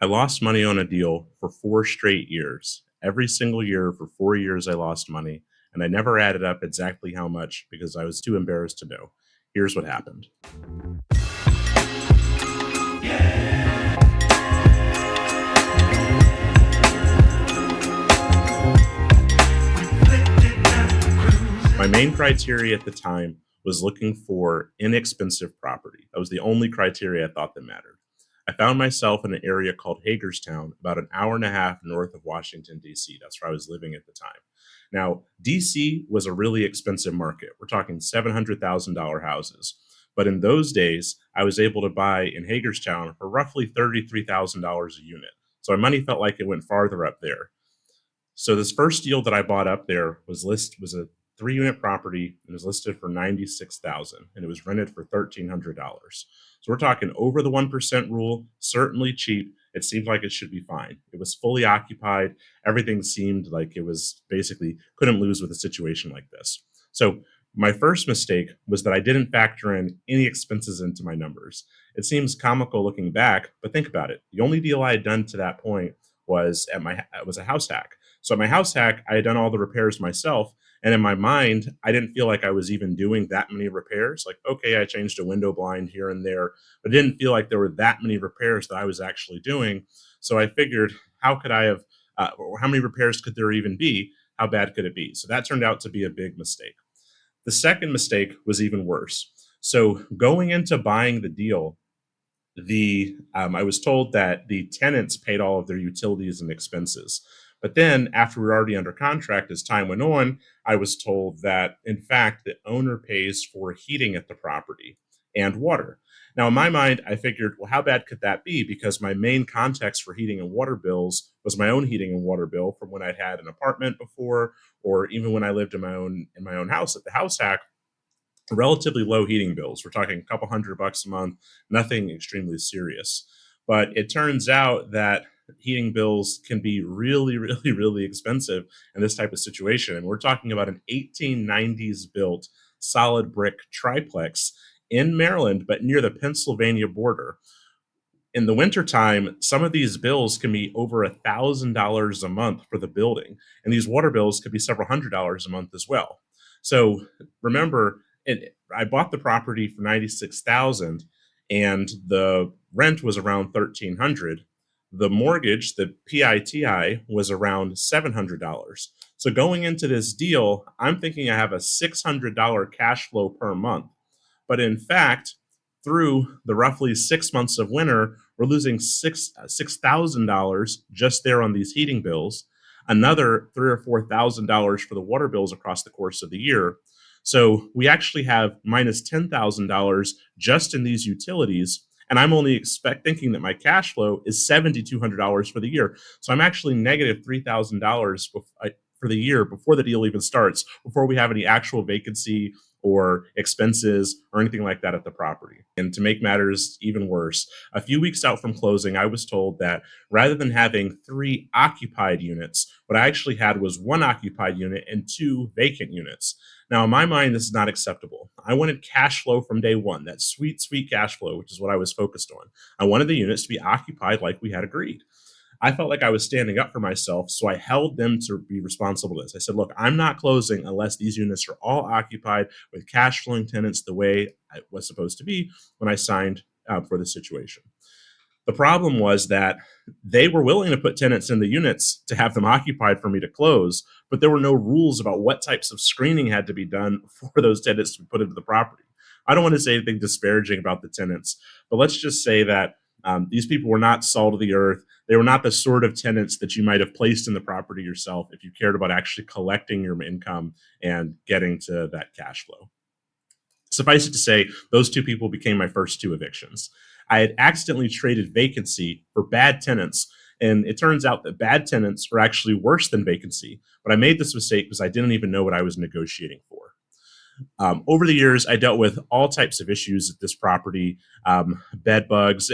I lost money on a deal for 4 straight years. Every single year for 4 years, I lost money, and I never added up exactly how much because I was too embarrassed to know. Here's what happened. My main criteria at the time was looking for inexpensive property. That was the only criteria I thought that mattered. I found myself in an area called Hagerstown, about an hour and a half north of Washington, D.C. That's where I was living at the time. Now, DC was a really expensive market. We're talking $700,000 houses. But in those days, I was able to buy in Hagerstown for roughly $33,000 a unit. So my money felt like it went farther up there. So this first deal that I bought up there was a 3 unit property and was listed for 96,000 and it was rented for $1,300. So we're talking over the 1% rule, certainly cheap. It seemed like it should be fine. It was fully occupied. Everything seemed like it was basically couldn't lose with a situation like this. So my first mistake was that I didn't factor in any expenses into my numbers. It seems comical looking back, but think about it. The only deal I had done to that point was a house hack. So at my house hack, I had done all the repairs myself. And in my mind, I didn't feel like I was even doing that many repairs. Like, okay, I changed a window blind here and there, but it didn't feel like there were that many repairs that I was actually doing. So I figured, how could I have, or how many repairs could there even be? How bad could it be? So that turned out to be a big mistake. The second mistake was even worse. So going into buying the deal, the I was told that the tenants paid all of their utilities and expenses. But then, after we were already under contract, as time went on, I was told that in fact the owner pays for heating at the property and water. Now, in my mind, I figured, well, how bad could that be? Because my main context for heating and water bills was my own heating and water bill from when I'd had an apartment before, or even when I lived in my own house at the house hack, relatively low heating bills. We're talking a couple $100 a month, nothing extremely serious. But it turns out that heating bills can be really, really, really expensive in this type of situation. And we're talking about an 1890s built solid brick triplex in Maryland, but near the Pennsylvania border. In the wintertime, some of these bills can be over $1,000 a month for the building, and these water bills could be several $100s a month as well. So remember, I bought the property for 96,000, and the rent was around 1,300. The mortgage, the PITI, was around $700. So going into this deal, I'm thinking I have a $600 cash flow per month. But in fact, through the roughly 6 months of winter, we're losing $6,000 just there on these heating bills, another $3,000 or $4,000 for the water bills across the course of the year. So we actually have minus $10,000 just in these utilities. And I'm only thinking that my cash flow is $7,200 for the year. So I'm actually negative $3,000 for the year before the deal even starts, before we have any actual vacancy or expenses or anything like that at the property. And to make matters even worse, a few weeks out from closing, I was told that rather than having 3 occupied units, what I actually had was 1 occupied unit and 2 vacant units. Now, in my mind, this is not acceptable. I wanted cash flow from day one, that sweet, sweet cash flow, which is what I was focused on. I wanted the units to be occupied like we had agreed. I felt like I was standing up for myself, so I held them to be responsible to this. I said, look, I'm not closing unless these units are all occupied with cash flowing tenants the way it was supposed to be when I signed for the situation. The problem was that they were willing to put tenants in the units to have them occupied for me to close, but there were no rules about what types of screening had to be done for those tenants to be put into the property. I don't want to say anything disparaging about the tenants, but let's just say that these people were not salt of the earth. They were not the sort of tenants that you might have placed in the property yourself if you cared about actually collecting your income and getting to that cash flow. Suffice it to say, those 2 people became my first 2 evictions. I had accidentally traded vacancy for bad tenants, and it turns out that bad tenants are actually worse than vacancy. But I made this mistake because I didn't even know what I was negotiating for. Over the years, I dealt with all types of issues at this property: bed bugs,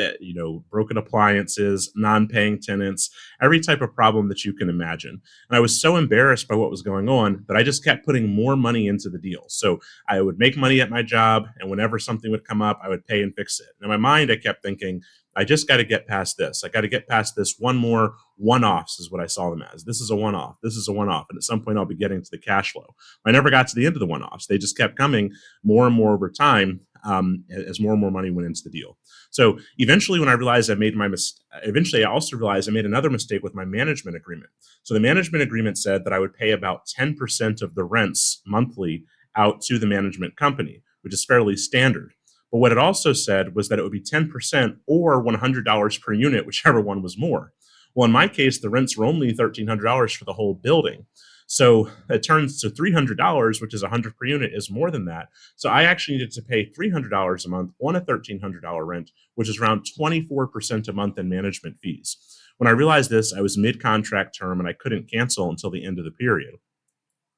broken appliances, non-paying tenants, every type of problem that you can imagine. And I was so embarrassed by what was going on that I just kept putting more money into the deal. So I would make money at my job, and whenever something would come up, I would pay and fix it. And in my mind, I kept thinking, I just got to get past this. I got to get past this one more one-offs is what I saw them as. This is a one-off. This is a one-off. And at some point I'll be getting to the cash flow. I never got to the end of the one-offs. They just kept coming more and more over time as more and more money went into the deal. So eventually when I realized I made my mistake, eventually I also realized I made another mistake with my management agreement. So the management agreement said that I would pay about 10% of the rents monthly out to the management company, which is fairly standard. But what it also said was that it would be 10% or $100 per unit, whichever one was more. Well, in my case, the rents were only $1,300 for the whole building. So it turns to $300, which is 100 per unit, is more than that. So I actually needed to pay $300 a month on a $1,300 rent, which is around 24% a month in management fees. When I realized this, I was mid-contract term and I couldn't cancel until the end of the period.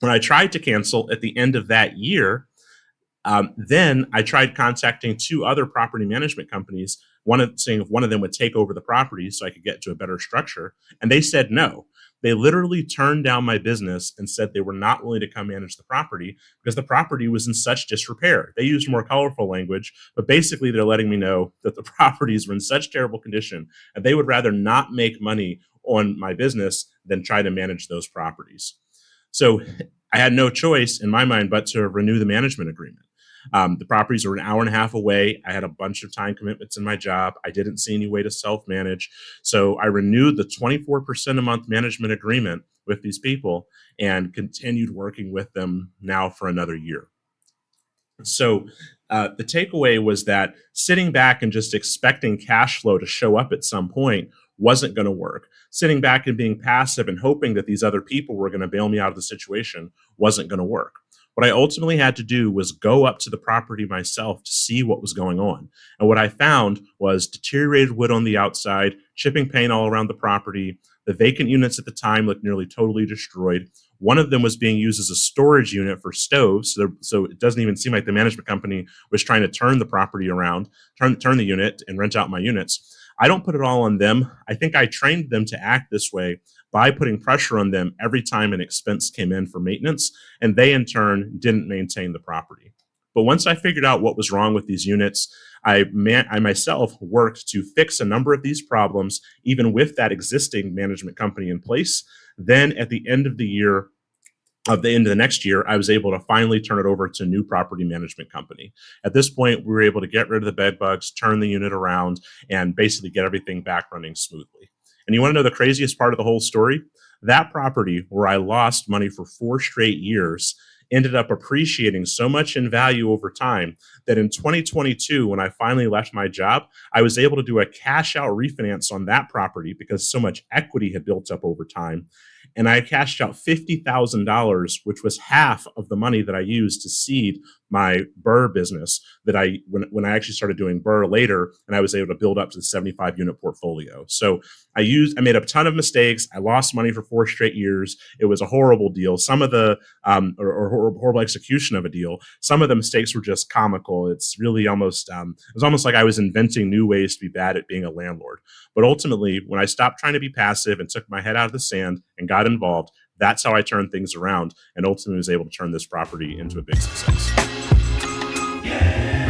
When I tried to cancel at the end of that year, then I tried contacting two other property management companies, saying if one of them would take over the property so I could get to a better structure. And they said no. They literally turned down my business and said they were not willing to come manage the property because the property was in such disrepair. They used more colorful language, but basically they're letting me know that the properties were in such terrible condition and they would rather not make money on my business than try to manage those properties. So I had no choice in my mind but to renew the management agreement. The properties were an hour and a half away. I had a bunch of time commitments in my job. I didn't see any way to self-manage. So I renewed the 24% a month management agreement with these people and continued working with them now for another year. So the takeaway was that sitting back and just expecting cash flow to show up at some point wasn't going to work. Sitting back and being passive and hoping that these other people were going to bail me out of the situation wasn't going to work. What I ultimately had to do was go up to the property myself to see what was going on. And what I found was deteriorated wood on the outside, chipping paint all around the property. The vacant units at the time looked nearly totally destroyed. One of them was being used as a storage unit for stoves. So it doesn't even seem like the management company was trying to turn the property around, turn the unit and rent out my units. I don't put it all on them. I think I trained them to act this way by putting pressure on them every time an expense came in for maintenance, and they in turn didn't maintain the property. But once I figured out what was wrong with these units, I myself worked to fix a number of these problems, even with that existing management company in place. Then at the end of the next year, I was able to finally turn it over to a new property management company. At this point, we were able to get rid of the bed bugs, turn the unit around, and basically get everything back running smoothly. And you want to know the craziest part of the whole story? That property, where I lost money for 4 straight years, ended up appreciating so much in value over time that in 2022, when I finally left my job, I was able to do a cash out refinance on that property because so much equity had built up over time. And I cashed out $50,000, which was half of the money that I used to seed my BRRRR business that when I actually started doing BRRRR later, and I was able to build up to the 75 unit portfolio. So I made a ton of mistakes. I lost money for 4 straight years. It was a horrible deal. Some of the, horrible execution of a deal. Some of the mistakes were just comical. It's really almost, it was almost like I was inventing new ways to be bad at being a landlord. But ultimately, when I stopped trying to be passive and took my head out of the sand and got involved, that's how I turned things around and ultimately was able to turn this property into a big success. Yeah.